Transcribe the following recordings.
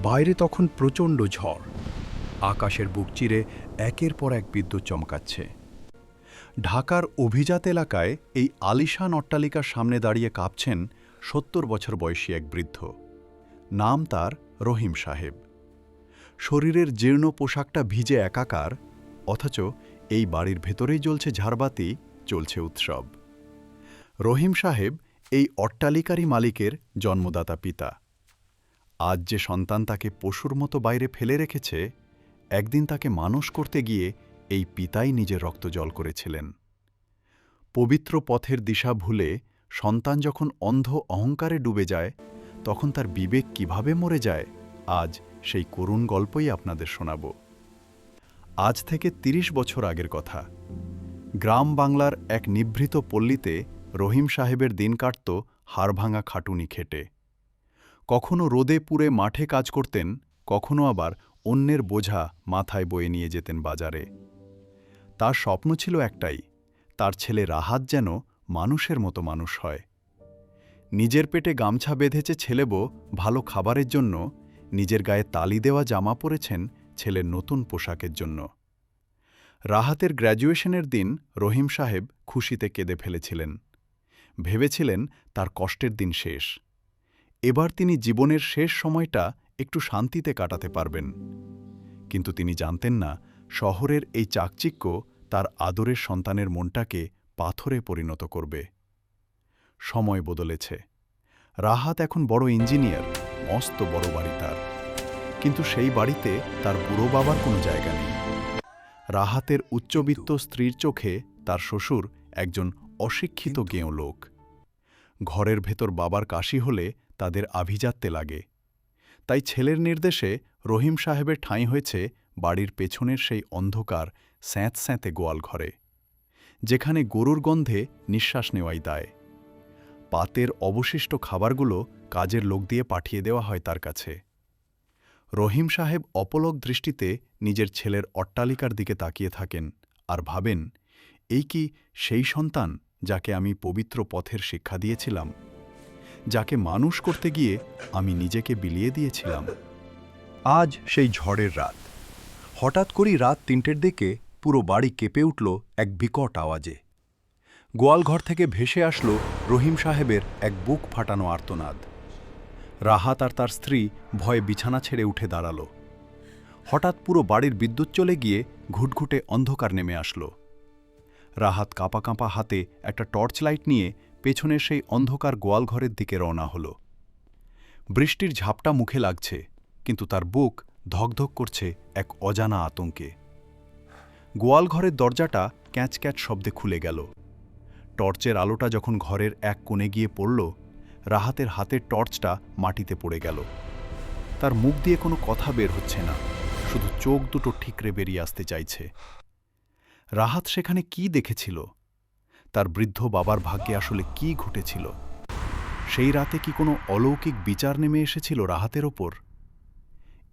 বাইরে তখন প্রচণ্ড ঝড়। আকাশের বুক চিরে একের পর এক বিদ্যুৎ চমকাচ্ছে। ঢাকার অভিজাত এলাকায় এই আলিশান অট্টালিকার সামনে দাঁড়িয়ে কাঁপছেন ৭০ বছর বয়সী এক বৃদ্ধ। নাম তার রহিম সাহেব। শরীরের জীর্ণ পোশাকটা ভিজে একাকার, অথচ এই বাড়ির ভেতরেই জ্বলছে ঝাড়বাতি, চলছে উৎসব। রহিম সাহেব এই অট্টালিকারই মালিকের জন্মদাতা পিতা। আজ যে সন্তান তাকে পশুর মতো বাইরে ফেলে রেখেছে, একদিন তাকে মানুষ করতে গিয়ে এই পিতাই নিজের রক্ত জল করেছিলেন। পবিত্র পথের দিশা ভুলে সন্তান যখন অন্ধ অহংকারে ডুবে যায়, তখন তার বিবেক কিভাবে মরে যায়, আজ সেই করুণ গল্পই আপনাদের শোনাব। আজ থেকে ৩০ বছর আগের কথা। গ্রাম বাংলার এক নিভৃত পল্লীতে রহিম সাহেবের দিন কাটত হাড়ভাঙা খাটুনি খেটে। কখনো রোদে পুড়ে মাঠে কাজ করতেন, কখনো আবার অন্যের বোঝা মাথায় বয়ে নিয়ে যেতেন বাজারে। তার স্বপ্ন ছিল একটাই, তার ছেলে রাহাত যেন মানুষের মতো মানুষ হয়। নিজের পেটে গামছা বেঁধেছে ছেলেবো ভালো খাবারের জন্য, নিজের গায়ে তালি দেওয়া জামা পরেছেন ছেলের নতুন পোশাকের জন্য। রাহাতের গ্র্যাজুয়েশনের দিন রহিম সাহেব খুশিতে কেঁদে ফেলেছিলেন। ভেবেছিলেন তার কষ্টের দিন শেষ। এবার তিনি জীবনের শেষ সময়টা একটু শান্তিতে কাটাতে পারবেন। কিন্তু তিনি জানতেন না, শহরের এই চাকচিক্য তার আদরের সন্তানের মনটাকে পাথরে পরিণত করবে। সময় বদলেছে। রাহাত এখন বড় ইঞ্জিনিয়ার, মস্ত বড় বাড়ি তার। কিন্তু সেই বাড়িতে তার বুড়ো বাবার কোনো জায়গা নেই। রাহাতের উচ্চবিত্ত স্ত্রীর চোখে তার শ্বশুর একজন অশিক্ষিত গেঁয়ো লোক। ঘরের ভেতর বাবার কাশি হলে তাদের আভিজাত্যে লাগে। তাই ছেলের নির্দেশে রহিম সাহেবের ঠাঁই হয়েছে বাড়ির পেছনের সেই অন্ধকার স্যাঁতস্যাঁতে গোয়াল ঘরে, যেখানে গরুর গন্ধে নিঃশ্বাস নেওয়াই দায়। পাতের অবশিষ্ট খাবারগুলো কাজের লোক দিয়ে পাঠিয়ে দেওয়া হয় তার কাছে। রহিম সাহেব অপলক দৃষ্টিতে নিজের ছেলের অট্টালিকার দিকে তাকিয়ে থাকেন আর ভাবেন, এই কি সেই সন্তান যাকে আমি পবিত্র পথের শিক্ষা দিয়েছিলাম, যাকে মানুষ করতে গিয়ে আমি নিজেকে বিলিয়ে দিয়েছিলাম। আজ সেই ঝড়ের রাত। হঠাৎ করেই রাত ৩টের দিকে পুরো বাড়ি কেঁপে উঠল এক বিকট আওয়াজে। গোয়ালঘর থেকে ভেসে আসলো রহিম সাহেবের এক বুক ফাটানো আর্তনাদ। রাহাত আর তার স্ত্রী ভয়ে বিছানা ছেড়ে উঠে দাঁড়াল। হঠাৎ পুরো বাড়ির বিদ্যুৎ চলে গিয়ে ঘুটঘুটে অন্ধকার নেমে আসলো। রাহাত কাঁপা কাঁপা হাতে একটা টর্চ লাইট নিয়ে পেছনের সেই অন্ধকার গোয়ালঘরের দিকে রওনা হল। বৃষ্টির ঝাপটা মুখে লাগছে, কিন্তু তার বুক ধকধক করছে এক অজানা আতঙ্কে। গোয়ালঘরের দরজাটা ক্যাঁচ ক্যাঁচ শব্দে খুলে গেল। টর্চের আলোটা যখন ঘরের এক কোণে গিয়ে পড়ল, রাহাতের হাতের টর্চটা মাটিতে পড়ে গেল। তার মুখ দিয়ে কোনো কথা বের হচ্ছে না, শুধু চোখ দুটো ঠিকরে বেরিয়ে আসতে চাইছে। রাহাত সেখানে কি দেখেছিল? তার বৃদ্ধ বাবার ভাগ্যে আসলে কি ঘটেছিল? সেই রাতে কি কোনো অলৌকিক বিচার নেমে এসেছিল রাহাতের ওপর?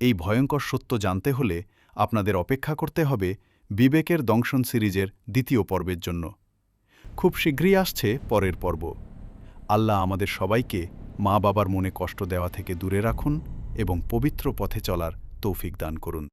এই ভয়ঙ্কর সত্য জানতে হলে আপনাদের অপেক্ষা করতে হবে বিবেকের দংশন সিরিজের ২য় পর্বের জন্য। খুব শীঘ্রই আসছে পরের পর্ব। আল্লাহ আমাদের সবাইকে মা বাবার মনে কষ্ট দেওয়া থেকে দূরে রাখুন এবং পবিত্র পথে চলার তৌফিক দান করুন।